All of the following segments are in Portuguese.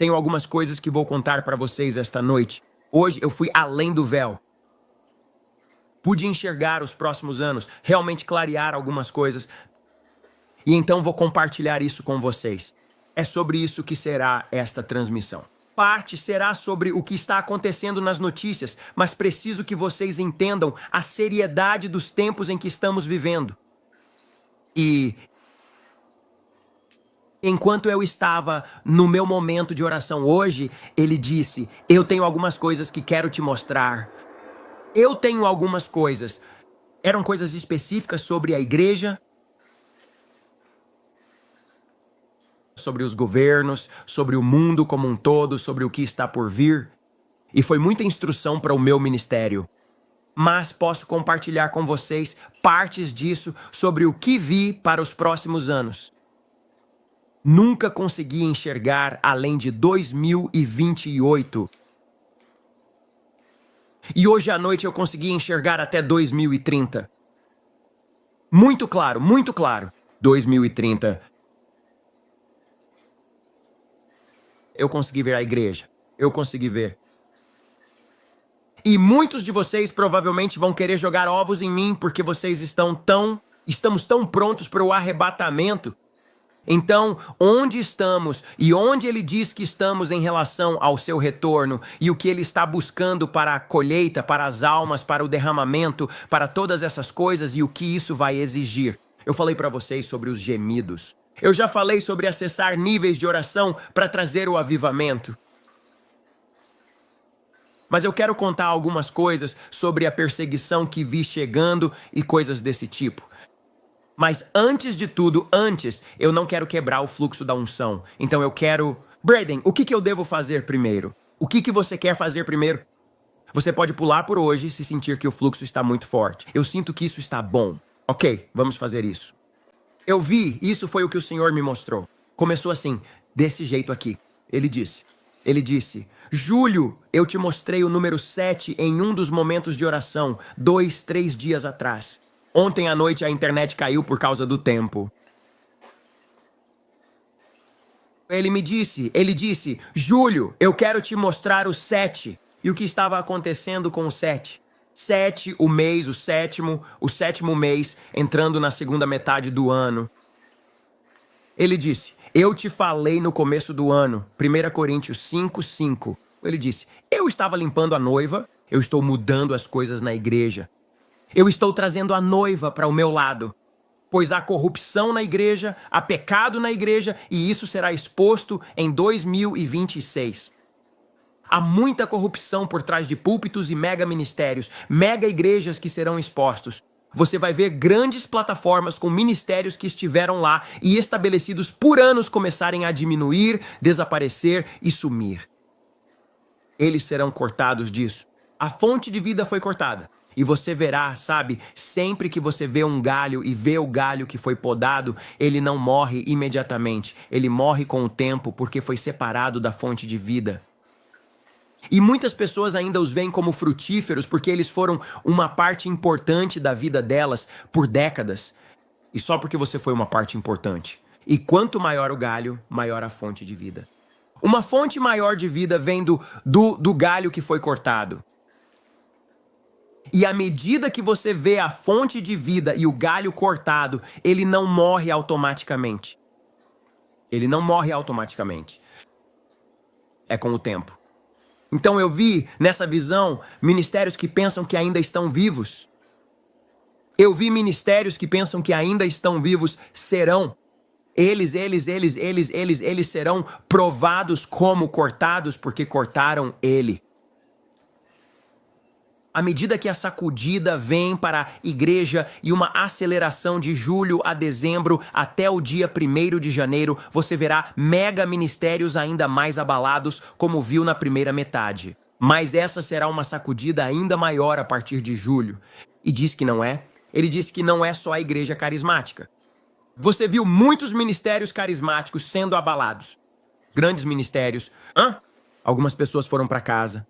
Tenho algumas coisas que vou contar para vocês esta noite. Hoje eu fui além do véu. Pude enxergar os próximos anos, realmente clarear algumas coisas. E então vou compartilhar isso com vocês. É sobre isso que será esta transmissão. Parte será sobre o que está acontecendo nas notícias, mas preciso que vocês entendam a seriedade dos tempos em que estamos vivendo. E enquanto eu estava no meu momento de oração hoje, ele disse: eu tenho algumas coisas que quero te mostrar. Eu tenho algumas coisas. Eram coisas específicas sobre a igreja, sobre os governos, sobre o mundo como um todo, sobre o que está por vir. E foi muita instrução para o meu ministério. Mas posso compartilhar com vocês partes disso sobre o que vi para os próximos anos. Nunca consegui enxergar além de 2028. E hoje à noite eu consegui enxergar até 2030. Muito claro, muito claro. 2030. Eu consegui ver a igreja. Eu consegui ver. E muitos de vocês provavelmente vão querer jogar ovos em mim porque vocês estamos tão prontos para o arrebatamento. Então, onde estamos e onde ele diz que estamos em relação ao seu retorno e o que ele está buscando para a colheita, para as almas, para o derramamento, para todas essas coisas e o que isso vai exigir? Eu falei para vocês sobre os gemidos. Eu já falei sobre acessar níveis de oração para trazer o avivamento. Mas eu quero contar algumas coisas sobre a perseguição que vi chegando e coisas desse tipo. Mas antes de tudo, eu não quero quebrar o fluxo da unção. Então eu quero... Braden, o que eu devo fazer primeiro? O que você quer fazer primeiro? Você pode pular por hoje se sentir que o fluxo está muito forte. Eu sinto que isso está bom. Ok, vamos fazer isso. Eu vi, isso foi o que o Senhor me mostrou. Começou assim, desse jeito aqui. Ele disse, Júlio, eu te mostrei o número 7 em um dos momentos de oração, 2, 3 dias atrás. Ontem à noite a internet caiu por causa do tempo. Ele disse, Júlio, eu quero te mostrar o 7. E o que estava acontecendo com o 7? 7, o mês, o sétimo mês, entrando na segunda metade do ano. Ele disse, eu te falei no começo do ano, 1 Coríntios 5:5. Ele disse, eu estava limpando a noiva, eu estou mudando as coisas na igreja. Eu estou trazendo a noiva para o meu lado, pois há corrupção na igreja, há pecado na igreja, e isso será exposto em 2026. Há muita corrupção por trás de púlpitos e mega ministérios, mega igrejas que serão expostos. Você vai ver grandes plataformas com ministérios que estiveram lá e estabelecidos por anos começarem a diminuir, desaparecer e sumir. Eles serão cortados disso. A fonte de vida foi cortada. E você verá, sabe, sempre que você vê um galho e vê o galho que foi podado, ele não morre imediatamente. Ele morre com o tempo porque foi separado da fonte de vida. E muitas pessoas ainda os veem como frutíferos porque eles foram uma parte importante da vida delas por décadas. E só porque você foi uma parte importante. E quanto maior o galho, maior a fonte de vida. Uma fonte maior de vida vem do galho que foi cortado. E à medida que você vê a fonte de vida e o galho cortado, ele não morre automaticamente. Ele não morre automaticamente. É com o tempo. Então eu vi, nessa visão, ministérios que pensam que ainda estão vivos. Eu vi ministérios que pensam que ainda estão vivos, serão. Eles serão provados como cortados, porque cortaram ele. À medida que a sacudida vem para a igreja e uma aceleração de julho a dezembro até o dia 1º de janeiro, você verá mega ministérios ainda mais abalados, como viu na primeira metade. Mas essa será uma sacudida ainda maior a partir de julho. E diz que não é? Ele disse que não é só a igreja carismática. Você viu muitos ministérios carismáticos sendo abalados. Grandes ministérios. Algumas pessoas foram para casa.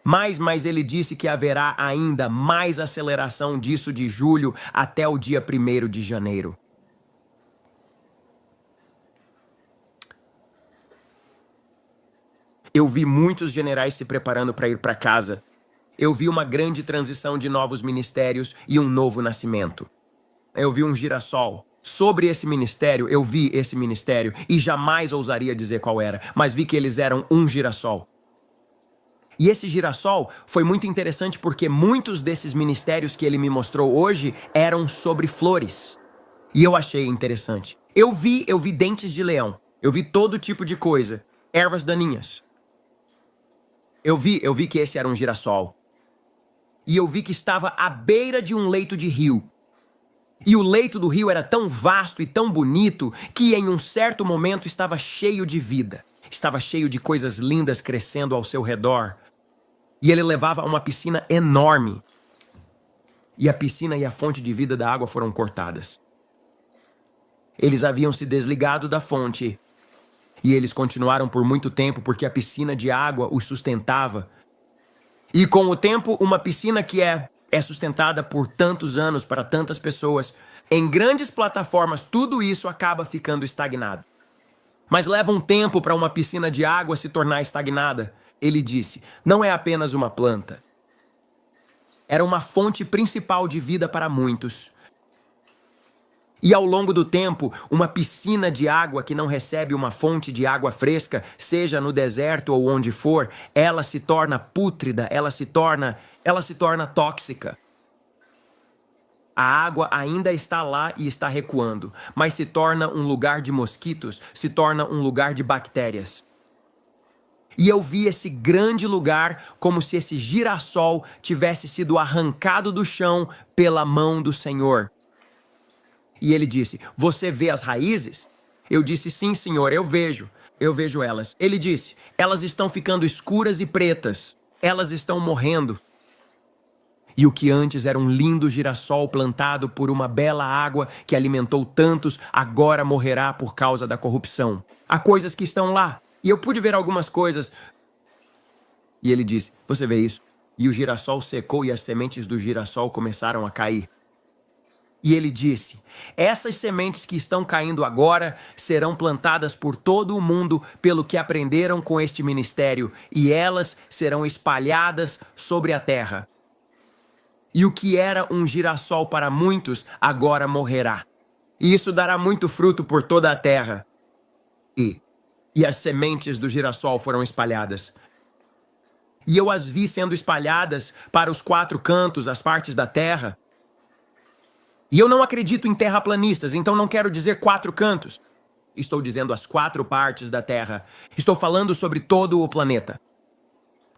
Mas ele disse que haverá ainda mais aceleração disso de julho até o dia 1º de janeiro. Eu vi muitos generais se preparando para ir para casa. Eu vi uma grande transição de novos ministérios e um novo nascimento. Eu vi um girassol. Sobre esse ministério, eu vi esse ministério e jamais ousaria dizer qual era, mas vi que eles eram um girassol. E esse girassol foi muito interessante porque muitos desses ministérios que ele me mostrou hoje eram sobre flores. E eu achei interessante. Eu vi dentes de leão. Eu vi todo tipo de coisa. Ervas daninhas. Eu vi que esse era um girassol. E eu vi que estava à beira de um leito de rio. E o leito do rio era tão vasto e tão bonito que em um certo momento estava cheio de vida. Estava cheio de coisas lindas crescendo ao seu redor. E ele levava a uma piscina enorme. E a piscina e a fonte de vida da água foram cortadas. Eles haviam se desligado da fonte. E eles continuaram por muito tempo porque a piscina de água os sustentava. E com o tempo, uma piscina que é sustentada por tantos anos para tantas pessoas, em grandes plataformas, tudo isso acaba ficando estagnado. Mas leva um tempo para uma piscina de água se tornar estagnada. Ele disse, não é apenas uma planta. Era uma fonte principal de vida para muitos. E ao longo do tempo, uma piscina de água que não recebe uma fonte de água fresca, seja no deserto ou onde for, ela se torna pútrida, ela se torna tóxica. A água ainda está lá e está recuando, mas se torna um lugar de mosquitos, se torna um lugar de bactérias. E eu vi esse grande lugar como se esse girassol tivesse sido arrancado do chão pela mão do Senhor. E ele disse, você vê as raízes? Eu disse, sim, senhor, eu vejo elas. Ele disse, elas estão ficando escuras e pretas, elas estão morrendo. E o que antes era um lindo girassol plantado por uma bela água que alimentou tantos, agora morrerá por causa da corrupção. Há coisas que estão lá, e eu pude ver algumas coisas. E ele disse, você vê isso? E o girassol secou e as sementes do girassol começaram a cair. E ele disse, essas sementes que estão caindo agora serão plantadas por todo o mundo pelo que aprenderam com este ministério, e elas serão espalhadas sobre a terra. E o que era um girassol para muitos, agora morrerá. E isso dará muito fruto por toda a terra. E as sementes do girassol foram espalhadas. E eu as vi sendo espalhadas para os 4 cantos, as partes da terra. E eu não acredito em terraplanistas, então não quero dizer 4 cantos. Estou dizendo as 4 partes da Terra. Estou falando sobre todo o planeta.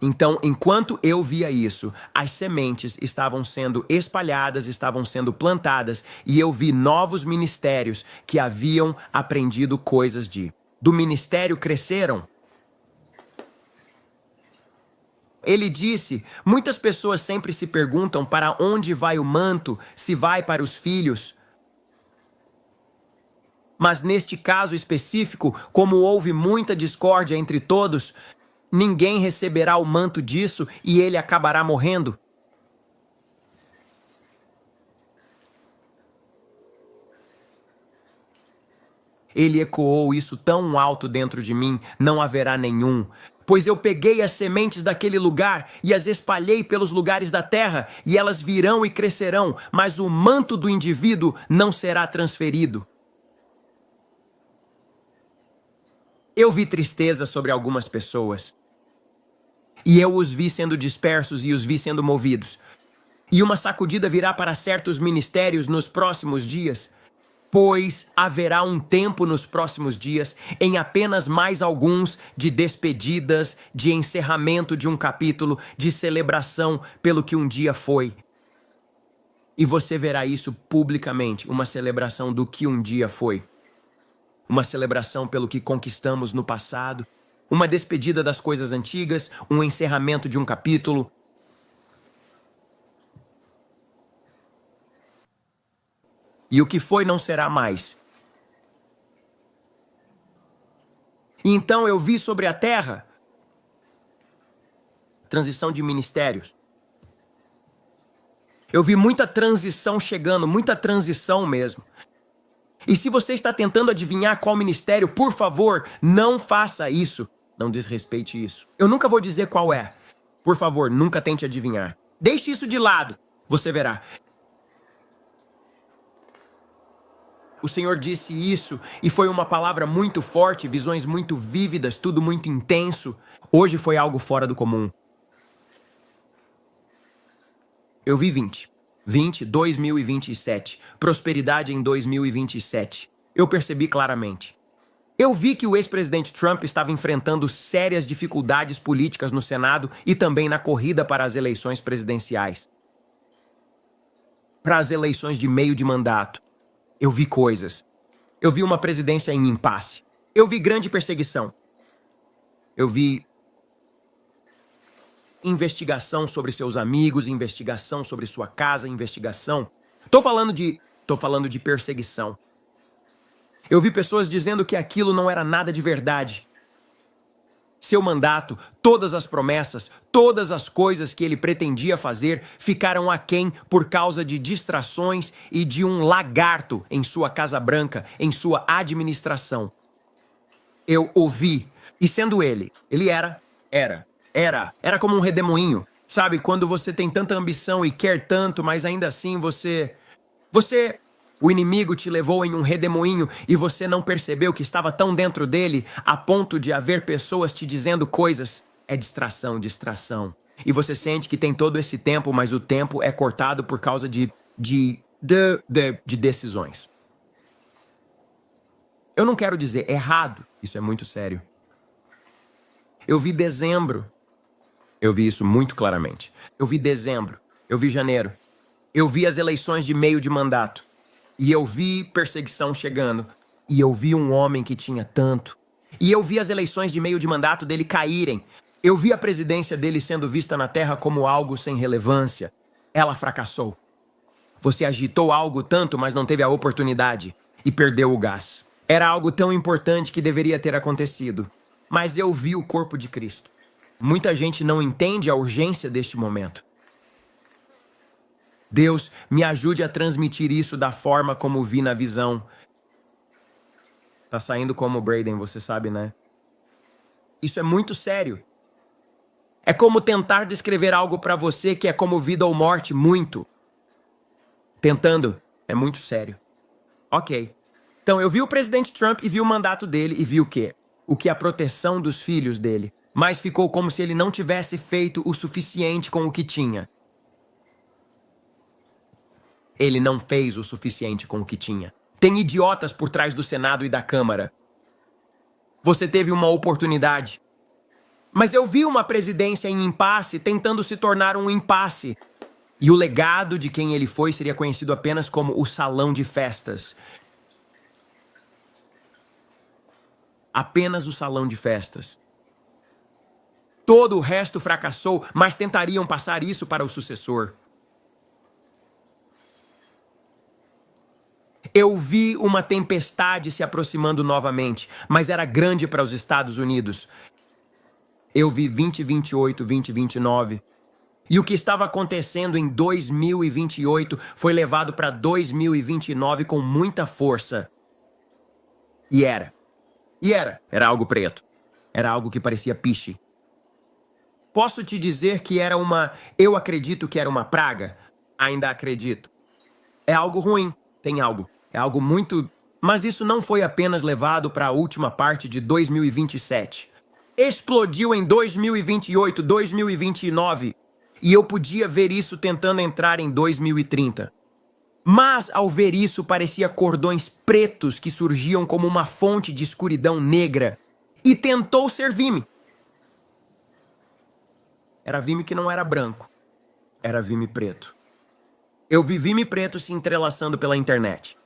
Então, enquanto eu via isso, as sementes estavam sendo espalhadas, estavam sendo plantadas, e eu vi novos ministérios que haviam aprendido coisas do ministério cresceram. Ele disse, muitas pessoas sempre se perguntam para onde vai o manto, se vai para os filhos. Mas neste caso específico, como houve muita discórdia entre todos, ninguém receberá o manto disso e ele acabará morrendo. Ele ecoou isso tão alto dentro de mim, não haverá nenhum. Pois eu peguei as sementes daquele lugar e as espalhei pelos lugares da terra, e elas virão e crescerão, mas o manto do indivíduo não será transferido. Eu vi tristeza sobre algumas pessoas. E eu os vi sendo dispersos e os vi sendo movidos. E uma sacudida virá para certos ministérios nos próximos dias. Pois haverá um tempo nos próximos dias, em apenas mais alguns, de despedidas, de encerramento de um capítulo, de celebração pelo que um dia foi. E você verá isso publicamente, uma celebração do que um dia foi. Uma celebração pelo que conquistamos no passado, uma despedida das coisas antigas, um encerramento de um capítulo. E o que foi não será mais. E então eu vi sobre a terra transição de ministérios. Eu vi muita transição chegando, muita transição mesmo. E se você está tentando adivinhar qual ministério, por favor, não faça isso. Não desrespeite isso. Eu nunca vou dizer qual é. Por favor, nunca tente adivinhar. Deixe isso de lado. Você verá. O Senhor disse isso e foi uma palavra muito forte, visões muito vívidas, tudo muito intenso. Hoje foi algo fora do comum. Eu vi 2027, prosperidade em 2027. Eu percebi claramente. Eu vi que o ex-presidente Trump estava enfrentando sérias dificuldades políticas no Senado e também na corrida para as eleições presidenciais. Para as eleições de meio de mandato. Eu vi coisas. Eu vi uma presidência em impasse. Eu vi grande perseguição. Eu vi investigação sobre seus amigos, investigação sobre sua casa, investigação. Tô falando de perseguição. Eu vi pessoas dizendo que aquilo não era nada de verdade. Seu mandato, todas as promessas, todas as coisas que ele pretendia fazer ficaram aquém por causa de distrações e de um lagarto em sua Casa Branca, em sua administração. Eu ouvi, e sendo ele era como um redemoinho. Sabe, quando você tem tanta ambição e quer tanto, mas ainda assim o inimigo te levou em um redemoinho e você não percebeu que estava tão dentro dele a ponto de haver pessoas te dizendo coisas. É distração. E você sente que tem todo esse tempo, mas o tempo é cortado por causa de decisões. Eu não quero dizer errado, isso é muito sério. Eu vi dezembro. Eu vi isso muito claramente. Eu vi dezembro. Eu vi janeiro. Eu vi as eleições de meio de mandato. E eu vi perseguição chegando. E eu vi um homem que tinha tanto. E eu vi as eleições de meio de mandato dele caírem. Eu vi a presidência dele sendo vista na Terra como algo sem relevância. Ela fracassou. Você agitou algo tanto, mas não teve a oportunidade. E perdeu o gás. Era algo tão importante que deveria ter acontecido. Mas eu vi o corpo de Cristo. Muita gente não entende a urgência deste momento. Deus, me ajude a transmitir isso da forma como vi na visão. Tá saindo como o Braden, você sabe, né? Isso é muito sério. É como tentar descrever algo pra você que é como vida ou morte, muito. Tentando, é muito sério. Ok. Então, eu vi o presidente Trump e vi o mandato dele e vi o quê? O que é a proteção dos filhos dele. Mas ficou como se ele não tivesse feito o suficiente com o que tinha. Ele não fez o suficiente com o que tinha. Tem idiotas por trás do Senado e da Câmara. Você teve uma oportunidade. Mas eu vi uma presidência em impasse tentando se tornar um impasse. E o legado de quem ele foi seria conhecido apenas como o salão de festas. Apenas o salão de festas. Todo o resto fracassou, mas tentariam passar isso para o sucessor. Eu vi uma tempestade se aproximando novamente, mas era grande para os Estados Unidos. Eu vi 2028, 2029. E o que estava acontecendo em 2028 foi levado para 2029 com muita força. E era. Era algo preto. Era algo que parecia piche. Posso te dizer que era eu acredito que era uma praga? Ainda acredito. É algo ruim, tem algo. É algo muito... Mas isso não foi apenas levado para a última parte de 2027. Explodiu em 2028, 2029. E eu podia ver isso tentando entrar em 2030. Mas, ao ver isso, parecia cordões pretos que surgiam como uma fonte de escuridão negra. E tentou ser Vime. Era Vime que não era branco. Era Vime preto. Eu vi Vime preto se entrelaçando pela internet.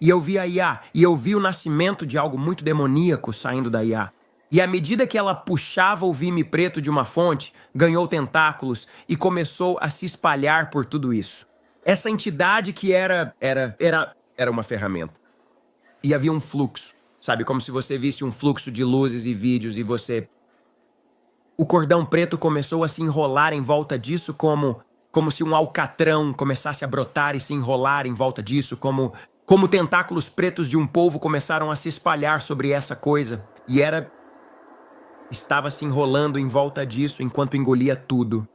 E eu vi a IA. E eu vi o nascimento de algo muito demoníaco saindo da IA. E à medida que ela puxava o Vime preto de uma fonte, ganhou tentáculos e começou a se espalhar por tudo isso. Essa entidade que era uma ferramenta. E havia um fluxo. Sabe, como se você visse um fluxo de luzes e vídeos e você... O cordão preto começou a se enrolar em volta disso como se um alcatrão começasse a brotar e se enrolar em volta disso, como tentáculos pretos de um polvo começaram a se espalhar sobre essa coisa. E era estava se enrolando em volta disso enquanto engolia tudo.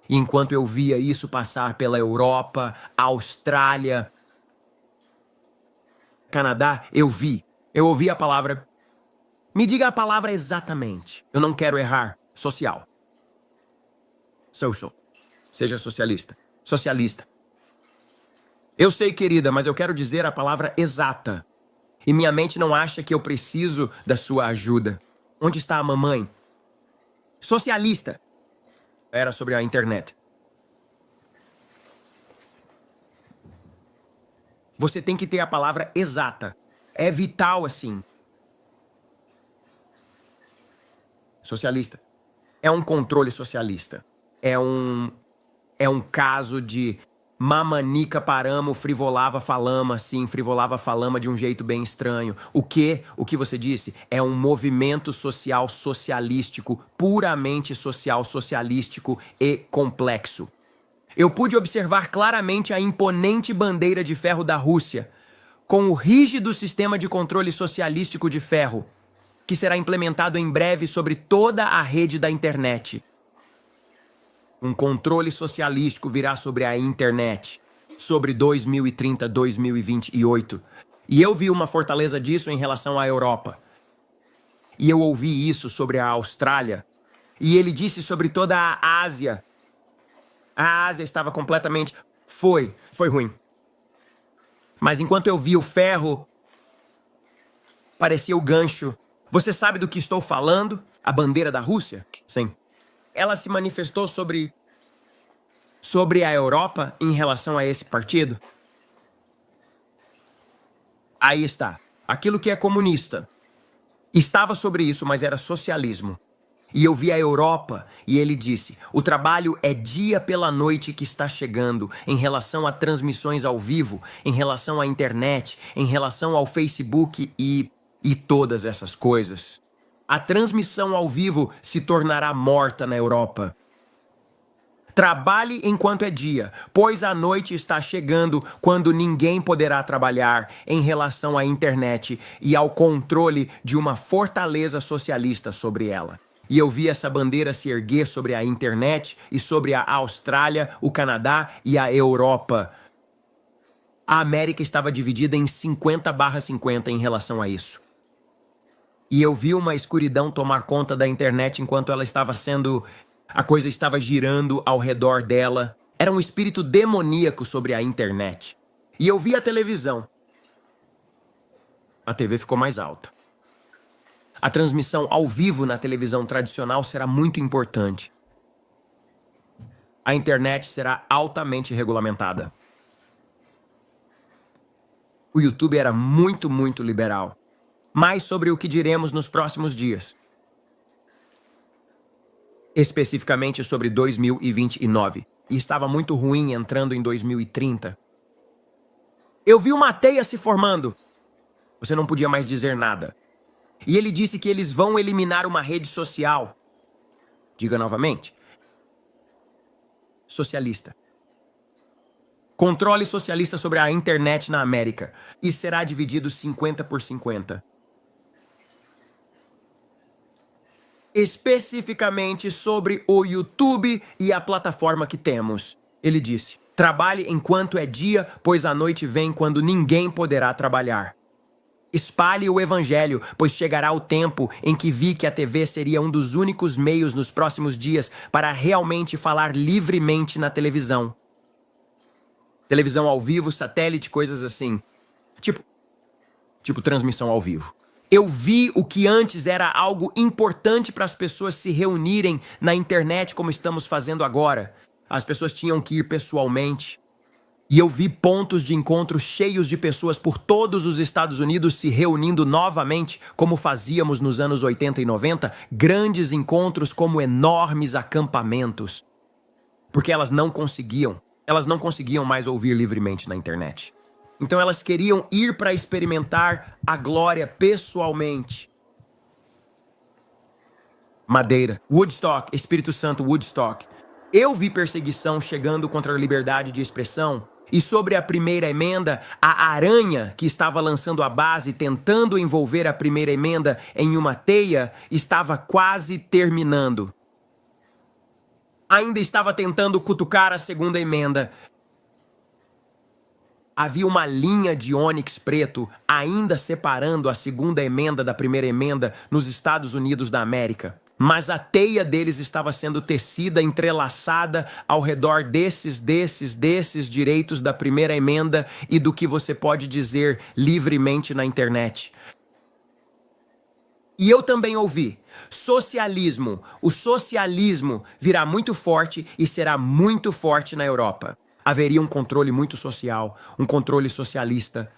E enquanto eu via isso passar pela Europa, Austrália, Canadá, eu ouvi a palavra. Me diga a palavra exatamente. Eu não quero errar. Social. Social. Seja socialista. Socialista. Eu sei, querida, mas eu quero dizer a palavra exata. E minha mente não acha que eu preciso da sua ajuda. Onde está a mamãe? Socialista. Era sobre a internet. Você tem que ter a palavra exata. É vital assim. Socialista. É um controle socialista. É um caso de mamanica paramo, frivolava falama, sim, frivolava falama de um jeito bem estranho. O que você disse? É um movimento social socialístico, puramente social socialístico e complexo. Eu pude observar claramente a imponente bandeira de ferro da Rússia, com o rígido sistema de controle socialístico de ferro, que será implementado em breve sobre toda a rede da internet. Um controle socialístico virá sobre a internet, sobre 2030, 2028. E eu vi uma fortaleza disso em relação à Europa. E eu ouvi isso sobre a Austrália. E ele disse sobre toda a Ásia. A Ásia estava completamente... Foi ruim. Mas enquanto eu vi o ferro, parecia o gancho. Você sabe do que estou falando? A bandeira da Rússia? Sim. Ela se manifestou sobre a Europa em relação a esse partido? Aí está. Aquilo que é comunista. Estava sobre isso, mas era socialismo. E eu vi a Europa e ele disse: o trabalho é dia pela noite que está chegando em relação a transmissões ao vivo, em relação à internet, em relação ao Facebook e todas essas coisas. A transmissão ao vivo se tornará morta na Europa. Trabalhe enquanto é dia, pois a noite está chegando quando ninguém poderá trabalhar em relação à internet e ao controle de uma fortaleza socialista sobre ela. E eu vi essa bandeira se erguer sobre a internet e sobre a Austrália, o Canadá e a Europa. A América estava dividida em 50/50 em relação a isso. E eu vi uma escuridão tomar conta da internet enquanto ela estava sendo... A coisa estava girando ao redor dela. Era um espírito demoníaco sobre a internet. E eu vi a televisão. A TV ficou mais alta. A transmissão ao vivo na televisão tradicional será muito importante. A internet será altamente regulamentada. O YouTube era muito, muito liberal. Mais sobre o que diremos nos próximos dias. Especificamente sobre 2029. E estava muito ruim entrando em 2030. Eu vi uma teia se formando. Você não podia mais dizer nada. E ele disse que eles vão eliminar uma rede social. Diga novamente. Socialista. Controle socialista sobre a internet na América. E será dividido 50/50. Especificamente sobre o YouTube e a plataforma que temos. Ele disse: trabalhe enquanto é dia, pois a noite vem quando ninguém poderá trabalhar. Espalhe o evangelho, pois chegará o tempo em que vi que a TV seria um dos únicos meios nos próximos dias para realmente falar livremente na televisão. Televisão ao vivo, satélite, coisas assim. Tipo transmissão ao vivo. Eu vi o que antes era algo importante para as pessoas se reunirem na internet como estamos fazendo agora. As pessoas tinham que ir pessoalmente. E eu vi pontos de encontro cheios de pessoas por todos os Estados Unidos se reunindo novamente, como fazíamos nos anos 80 e 90, grandes encontros como enormes acampamentos. Porque elas não conseguiam mais ouvir livremente na internet. Então elas queriam ir para experimentar a glória pessoalmente. Madeira, Woodstock, Espírito Santo, Woodstock. Eu vi perseguição chegando contra a liberdade de expressão E sobre a primeira emenda, a aranha que estava lançando a base, tentando envolver a primeira emenda em uma teia, estava quase terminando. Ainda estava tentando cutucar a segunda emenda. Havia uma linha de ônix preto ainda separando a segunda emenda da primeira emenda nos Estados Unidos da América. Mas a teia deles estava sendo tecida, entrelaçada ao redor desses direitos da primeira emenda e do que você pode dizer livremente na internet. E eu também ouvi: socialismo. O socialismo virá muito forte e será muito forte na Europa. Haveria um controle muito social, um controle socialista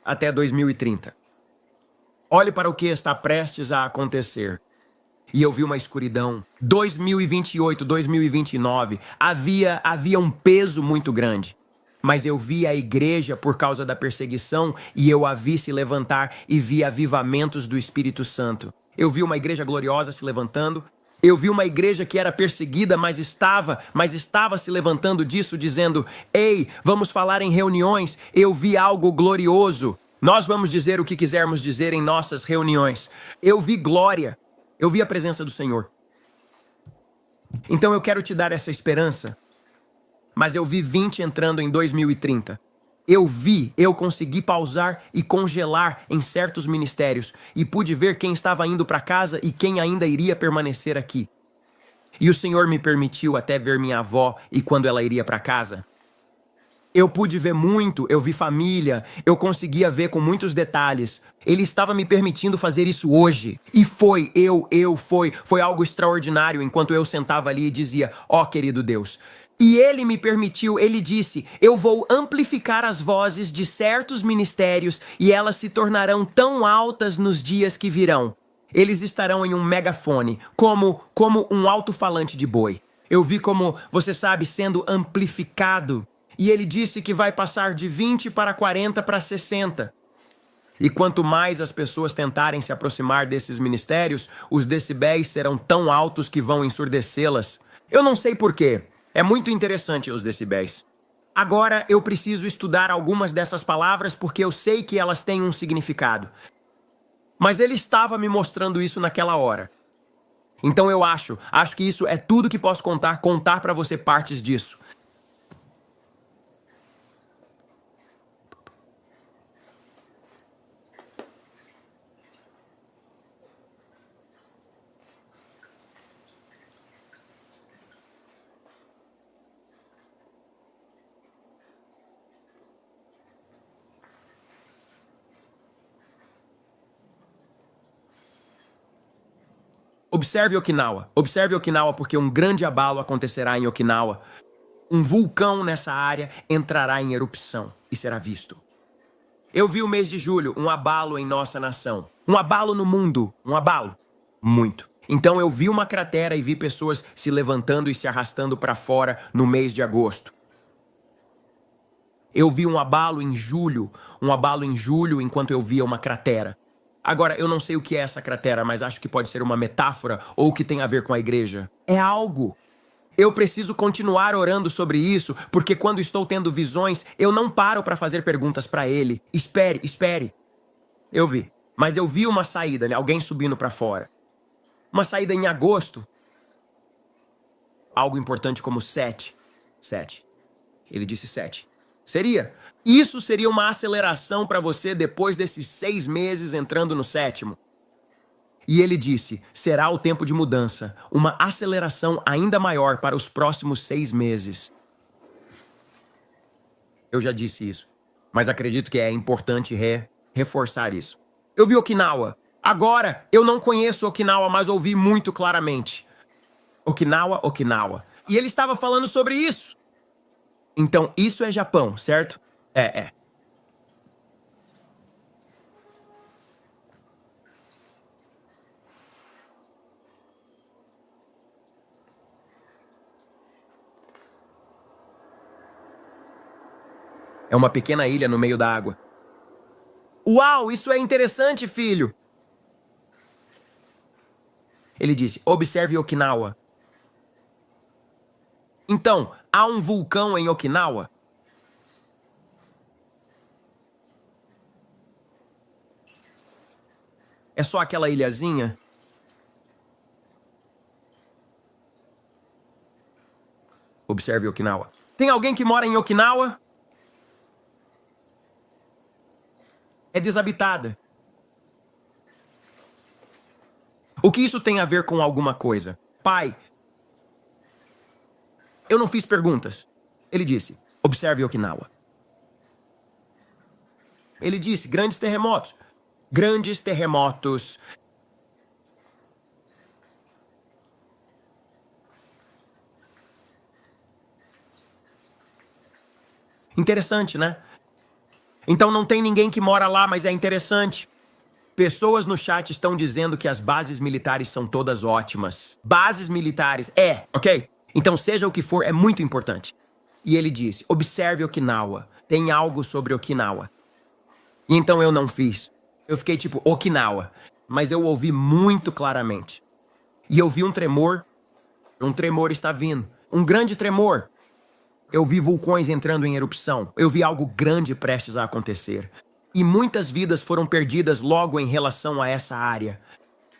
até 2030. Olhe para o que está prestes a acontecer. E eu vi uma escuridão. 2028, 2029, havia um peso muito grande. Mas eu vi a igreja por causa da perseguição e eu a vi se levantar e vi avivamentos do Espírito Santo. Eu vi uma igreja gloriosa se levantando. Eu vi uma igreja que era perseguida, mas estava se levantando disso, dizendo: ei, vamos falar em reuniões. Eu vi algo glorioso. Nós vamos dizer o que quisermos dizer em nossas reuniões. Eu vi glória. Eu vi a presença do Senhor. Então eu quero te dar essa esperança. Mas eu vi 20 entrando em 2030. Eu consegui pausar e congelar em certos ministérios e pude ver quem estava indo para casa e quem ainda iria permanecer aqui. E o Senhor me permitiu até ver minha avó e quando ela iria para casa. Eu pude ver muito, eu vi família, eu conseguia ver com muitos detalhes. Ele estava me permitindo fazer isso hoje. E foi algo extraordinário enquanto eu sentava ali e dizia: ó, querido Deus. E ele me permitiu, ele disse: eu vou amplificar as vozes de certos ministérios e elas se tornarão tão altas nos dias que virão. Eles estarão em um megafone, como um alto-falante de boi. Eu vi como, você sabe, sendo amplificado. E ele disse que vai passar de 20 para 40 para 60. E quanto mais as pessoas tentarem se aproximar desses ministérios, os decibéis serão tão altos que vão ensurdecê-las. Eu não sei porquê. É muito interessante os decibéis. Agora eu preciso estudar algumas dessas palavras porque eu sei que elas têm um significado. Mas ele estava me mostrando isso naquela hora. Então eu acho que isso é tudo que posso contar para você partes disso. Observe Okinawa. Observe Okinawa porque um grande abalo acontecerá em Okinawa. Um vulcão nessa área entrará em erupção e será visto. Eu vi o mês de julho, um abalo em nossa nação. Um abalo no mundo. Um abalo. Muito. Então eu vi uma cratera e vi pessoas se levantando e se arrastando para fora no mês de agosto. Eu vi um abalo em julho enquanto eu via uma cratera. Agora, eu não sei o que é essa cratera, mas acho que pode ser uma metáfora ou que tem a ver com a igreja. É algo. Eu preciso continuar orando sobre isso, porque quando estou tendo visões, eu não paro para fazer perguntas para ele. Espere. Eu vi. Mas eu vi uma saída, né? Alguém subindo para fora. Uma saída em agosto. Algo importante como 7. 7. Ele disse 7. Isso seria uma aceleração para você depois desses 6 meses entrando no 7º. E ele disse, será o tempo de mudança, uma aceleração ainda maior para os próximos 6 meses. Eu já disse isso, mas acredito que é importante reforçar isso. Eu vi Okinawa. Agora, eu não conheço Okinawa, mas ouvi muito claramente. Okinawa. E ele estava falando sobre isso. Então, isso é Japão, certo? É. É uma pequena ilha no meio da água. Uau, isso é interessante, filho! Ele disse, observe Okinawa. Então, há um vulcão em Okinawa? É só aquela ilhazinha? Observe Okinawa. Tem alguém que mora em Okinawa? É desabitada. O que isso tem a ver com alguma coisa? Pai, eu não fiz perguntas. Ele disse, observe Okinawa. Ele disse, grandes terremotos. Grandes terremotos. Interessante, né? Então não tem ninguém que mora lá, mas é interessante. Pessoas no chat estão dizendo que as bases militares são todas ótimas. Bases militares, ok? Então seja o que for, é muito importante. E ele disse, observe Okinawa. Tem algo sobre Okinawa. E então eu não fiz. Eu fiquei tipo, Okinawa. Mas eu ouvi muito claramente. E eu vi um tremor. Um tremor está vindo. Um grande tremor. Eu vi vulcões entrando em erupção. Eu vi algo grande prestes a acontecer. E muitas vidas foram perdidas logo em relação a essa área.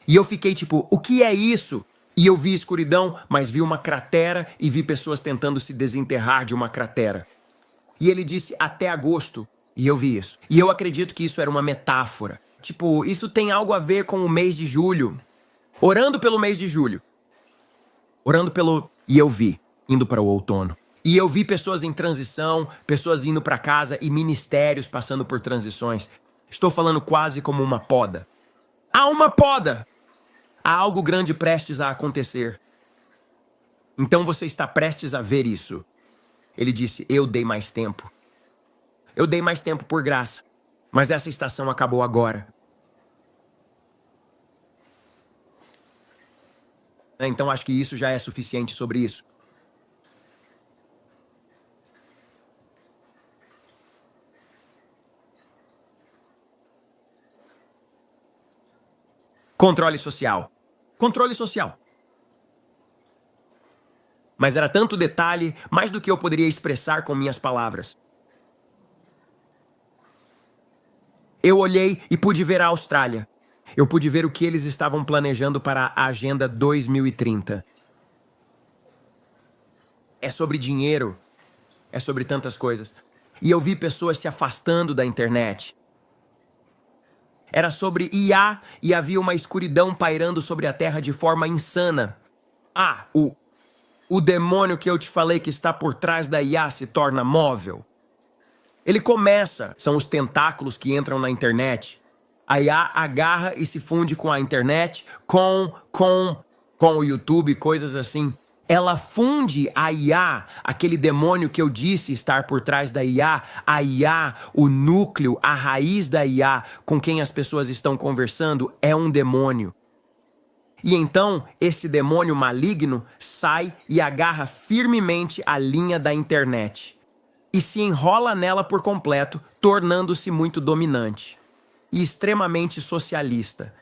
E eu fiquei tipo, o que é isso? E eu vi escuridão, mas vi uma cratera e vi pessoas tentando se desenterrar de uma cratera. E ele disse até agosto. E eu vi isso. E eu acredito que isso era uma metáfora. Tipo, isso tem algo a ver com o mês de julho. Orando pelo mês de julho. Orando pelo... E eu vi, indo para o outono. E eu vi pessoas em transição, pessoas indo para casa e ministérios passando por transições. Estou falando quase como uma poda. Há uma poda! Há algo grande prestes a acontecer. Então você está prestes a ver isso. Ele disse, eu dei mais tempo. Eu dei mais tempo por graça. Mas essa estação acabou agora. Então acho que isso já é suficiente sobre isso. Controle social. Controle social. Mas era tanto detalhe, mais do que eu poderia expressar com minhas palavras. Eu olhei e pude ver a Austrália. Eu pude ver o que eles estavam planejando para a Agenda 2030. É sobre dinheiro. É sobre tantas coisas. E eu vi pessoas se afastando da internet. Era sobre IA e havia uma escuridão pairando sobre a Terra de forma insana. Ah, o demônio que eu te falei que está por trás da IA se torna móvel. Ele começa, são os tentáculos que entram na internet. A IA agarra e se funde com a internet, com o YouTube, coisas assim. Ela funde a IA, aquele demônio que eu disse estar por trás da IA, a IA, o núcleo, a raiz da IA com quem as pessoas estão conversando é um demônio. E então, esse demônio maligno sai e agarra firmemente a linha da internet. E se enrola nela por completo, tornando-se muito dominante. E extremamente socialista.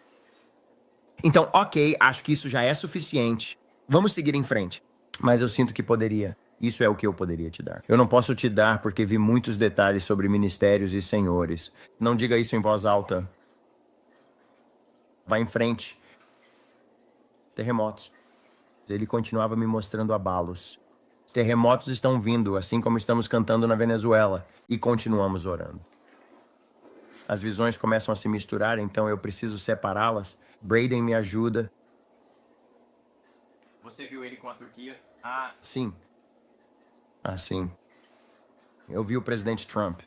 Então, ok, acho que isso já é suficiente. Vamos seguir em frente. Mas eu sinto que poderia. Isso é o que eu poderia te dar. Eu não posso te dar porque vi muitos detalhes sobre ministérios e senhores. Não diga isso em voz alta. Vá em frente. Terremotos. Ele continuava me mostrando abalos. Terremotos estão vindo, assim como estamos cantando na Venezuela. E continuamos orando. As visões começam a se misturar, então eu preciso separá-las. Braden me ajuda. Você viu ele com a Turquia? Sim. Sim. Eu vi o presidente Trump.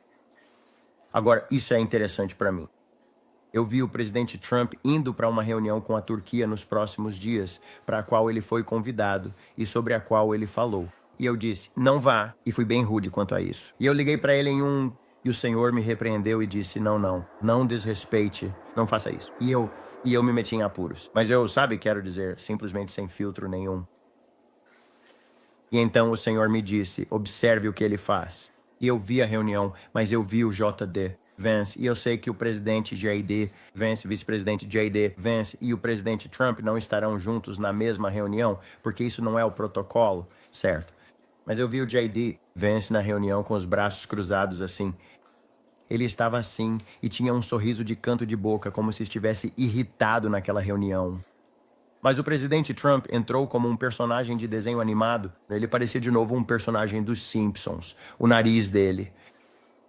Agora, isso é interessante para mim. Eu vi o presidente Trump indo para uma reunião com a Turquia nos próximos dias, para a qual ele foi convidado e sobre a qual ele falou. E eu disse, não vá, e fui bem rude quanto a isso. E eu liguei para ele e o Senhor me repreendeu e disse, não desrespeite, não faça isso. E eu me meti em apuros. Mas eu, quero dizer, simplesmente sem filtro nenhum. E então o Senhor me disse, observe o que ele faz. E eu vi a reunião, mas eu vi o JD Vance. E eu sei que o presidente JD Vance, vice-presidente JD Vance e o presidente Trump não estarão juntos na mesma reunião, porque isso não é o protocolo, certo? Mas eu vi o J.D. Vance na reunião com os braços cruzados assim. Ele estava assim e tinha um sorriso de canto de boca, como se estivesse irritado naquela reunião. Mas o presidente Trump entrou como um personagem de desenho animado. Ele parecia de novo um personagem dos Simpsons. O nariz dele.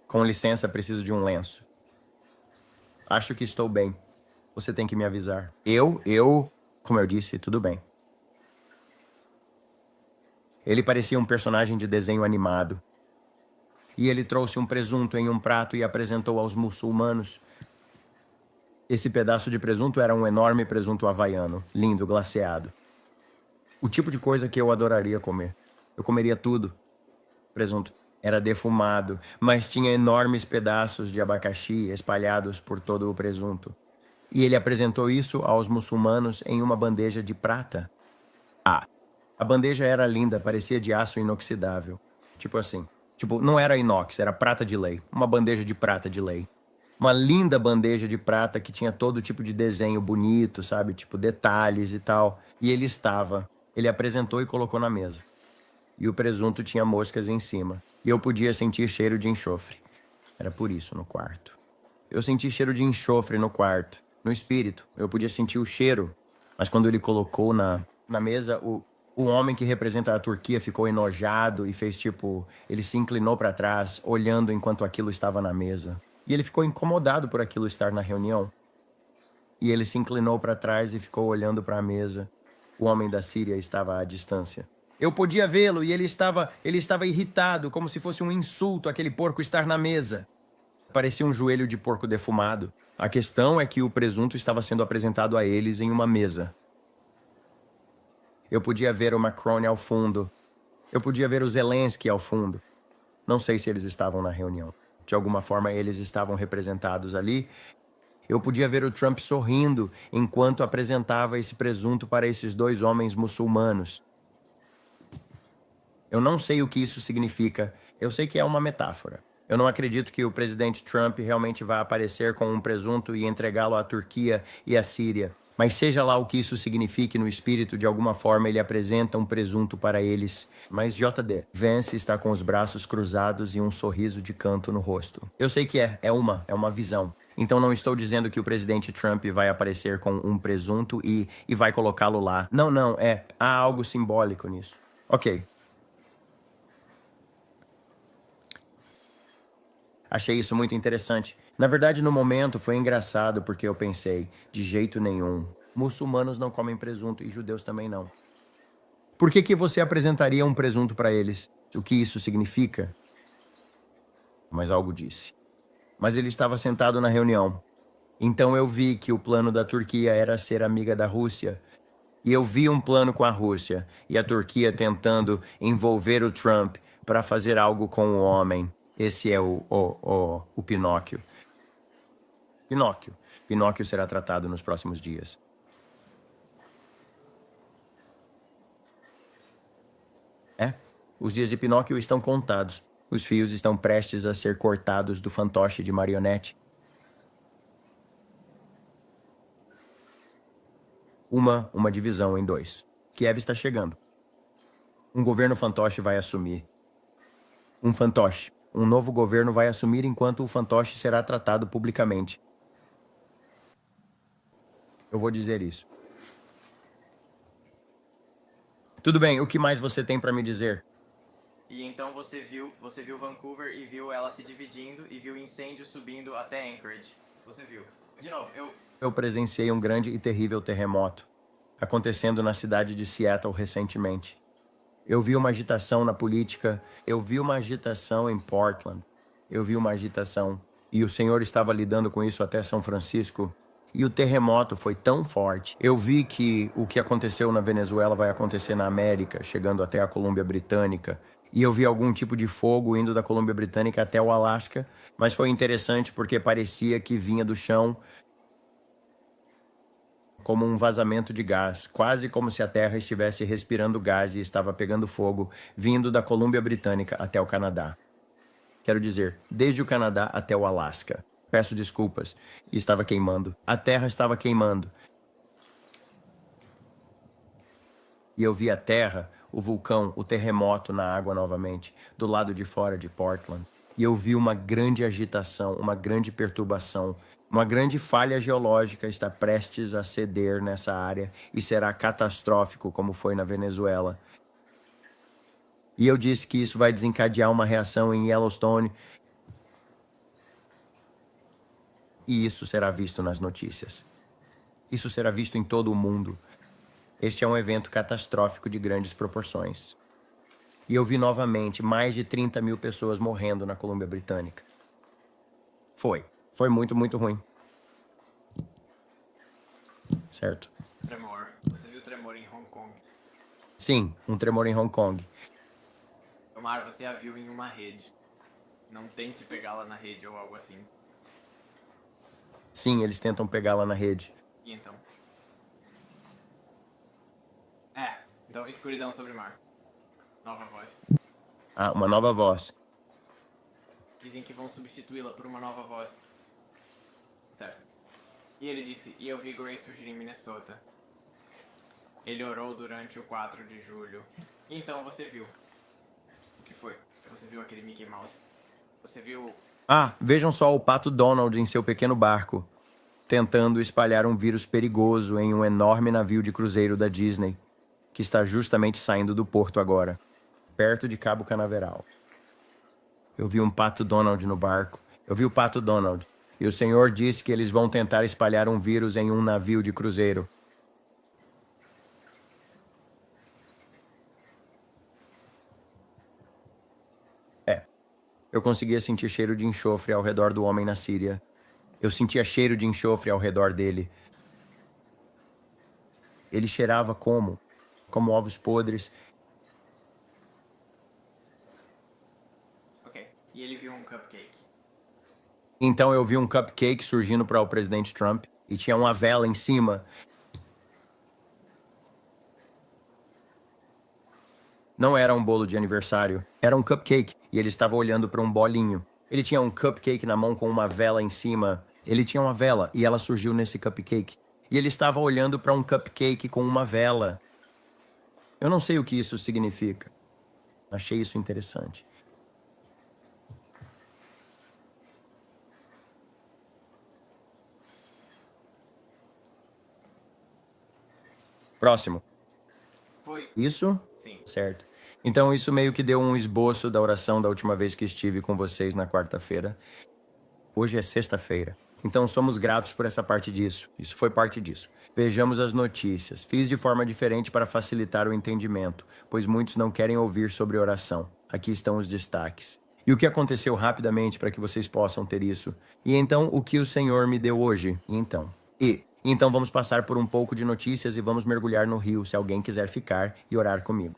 Com licença, preciso de um lenço. Acho que estou bem. Você tem que me avisar. Como eu disse, tudo bem. Ele parecia um personagem de desenho animado. E ele trouxe um presunto em um prato e apresentou aos muçulmanos. Esse pedaço de presunto era um enorme presunto havaiano, lindo, glaceado. O tipo de coisa que eu adoraria comer. Eu comeria tudo. Presunto era defumado, mas tinha enormes pedaços de abacaxi espalhados por todo o presunto. E ele apresentou isso aos muçulmanos em uma bandeja de prata. A bandeja era linda, parecia de aço inoxidável. Tipo assim. Tipo, não era inox, era prata de lei. Uma bandeja de prata de lei. Uma linda bandeja de prata que tinha todo tipo de desenho bonito, sabe? Tipo, detalhes e tal. E ele apresentou e colocou na mesa. E o presunto tinha moscas em cima. E eu podia sentir cheiro de enxofre. Era por isso no quarto. Eu senti cheiro de enxofre no quarto. No espírito. Eu podia sentir o cheiro. Mas quando ele colocou na mesa, o homem que representa a Turquia ficou enojado e fez tipo... Ele se inclinou para trás, olhando enquanto aquilo estava na mesa. E ele ficou incomodado por aquilo estar na reunião. E ele se inclinou para trás e ficou olhando para a mesa. O homem da Síria estava à distância. Eu podia vê-lo e ele estava irritado, como se fosse um insulto aquele porco estar na mesa. Parecia um joelho de porco defumado. A questão é que o presunto estava sendo apresentado a eles em uma mesa. Eu podia ver o Macron ao fundo. Eu podia ver o Zelensky ao fundo. Não sei se eles estavam na reunião. De alguma forma, eles estavam representados ali. Eu podia ver o Trump sorrindo enquanto apresentava esse presunto para esses dois homens muçulmanos. Eu não sei o que isso significa. Eu sei que é uma metáfora. Eu não acredito que o presidente Trump realmente vai aparecer com um presunto e entregá-lo à Turquia e à Síria. Mas seja lá o que isso signifique no espírito, de alguma forma ele apresenta um presunto para eles. Mas JD, Vance está com os braços cruzados e um sorriso de canto no rosto. Eu sei que é uma visão. Então não estou dizendo que o presidente Trump vai aparecer com um presunto e vai colocá-lo lá. Não, há algo simbólico nisso. Ok. Achei isso muito interessante. Na verdade, no momento, foi engraçado porque eu pensei, de jeito nenhum. Muçulmanos não comem presunto e judeus também não. Por que você apresentaria um presunto para eles? O que isso significa? Mas algo disse. Mas ele estava sentado na reunião. Então eu vi que o plano da Turquia era ser amiga da Rússia. E eu vi um plano com a Rússia e a Turquia tentando envolver o Trump para fazer algo com o homem. Esse é o Pinóquio. Pinóquio será tratado nos próximos dias. Os dias de Pinóquio estão contados. Os fios estão prestes a ser cortados do fantoche de marionete. Uma divisão em dois. Kiev está chegando. Um governo fantoche vai assumir. Um fantoche. Um novo governo vai assumir enquanto o fantoche será tratado publicamente. Eu vou dizer isso. Tudo bem, o que mais você tem para me dizer? E então você viu Vancouver e viu ela se dividindo e viu incêndios subindo até Anchorage. Você viu. De novo, Eu presenciei um grande e terrível terremoto acontecendo na cidade de Seattle recentemente. Eu vi uma agitação na política, eu vi uma agitação em Portland, eu vi uma agitação, e o Senhor estava lidando com isso até São Francisco, e o terremoto foi tão forte. Eu vi que o que aconteceu na Venezuela vai acontecer na América, chegando até a Colômbia Britânica, e eu vi algum tipo de fogo indo da Colômbia Britânica até o Alasca, mas foi interessante porque parecia que vinha do chão como um vazamento de gás, quase como se a Terra estivesse respirando gás e estava pegando fogo, vindo da Colômbia Britânica até o Canadá. Quero dizer, desde o Canadá até o Alasca. Peço desculpas. E estava queimando. A Terra estava queimando. E eu vi a Terra, o vulcão, o terremoto na água novamente, do lado de fora de Portland. E eu vi uma grande agitação, uma grande perturbação, uma grande falha geológica está prestes a ceder nessa área e será catastrófico como foi na Venezuela. E eu disse que isso vai desencadear uma reação em Yellowstone. E isso será visto nas notícias. Isso será visto em todo o mundo. Este é um evento catastrófico de grandes proporções. E eu vi novamente mais de 30 mil pessoas morrendo na Colômbia Britânica. Foi muito, muito ruim. Certo. Tremor. Você viu tremor em Hong Kong? Sim, um tremor em Hong Kong. Omar, você a viu em uma rede. Não tente pegá-la na rede ou algo assim. Sim, eles tentam pegá-la na rede. E então? Então escuridão sobre o mar. Nova voz. Ah, uma nova voz. Dizem que vão substituí-la por uma nova voz. Certo. E ele disse, e eu vi Grace surgir em Minnesota. Ele orou durante o 4 de julho. E então você viu. O que foi? Você viu aquele Mickey Mouse? Você viu... Ah, vejam só o Pato Donald em seu pequeno barco, tentando espalhar um vírus perigoso em um enorme navio de cruzeiro da Disney, que está justamente saindo do porto agora, perto de Cabo Canaveral. Eu vi um Pato Donald no barco. Eu vi o Pato Donald. E o senhor disse que eles vão tentar espalhar um vírus em um navio de cruzeiro. Eu conseguia sentir cheiro de enxofre ao redor do homem na Síria. Eu sentia cheiro de enxofre ao redor dele. Ele cheirava como? Como ovos podres. Ok. E ele viu um cupcake. Então eu vi um cupcake surgindo para o presidente Trump e tinha uma vela em cima. Não era um bolo de aniversário, era um cupcake e ele estava olhando para um bolinho. Ele tinha um cupcake na mão com uma vela em cima. Ele tinha uma vela e ela surgiu nesse cupcake. E ele estava olhando para um cupcake com uma vela. Eu não sei o que isso significa. Achei isso interessante. Próximo. Foi. Isso? Sim. Certo. Então isso meio que deu um esboço da oração da última vez que estive com vocês na quarta-feira. Hoje é sexta-feira. Então somos gratos por essa parte disso. Isso foi parte disso. Vejamos as notícias. Fiz de forma diferente para facilitar o entendimento, pois muitos não querem ouvir sobre oração. Aqui estão os destaques. E o que aconteceu rapidamente para que vocês possam ter isso. E então o que o Senhor me deu hoje. Então vamos passar por um pouco de notícias e vamos mergulhar no rio se alguém quiser ficar e orar comigo.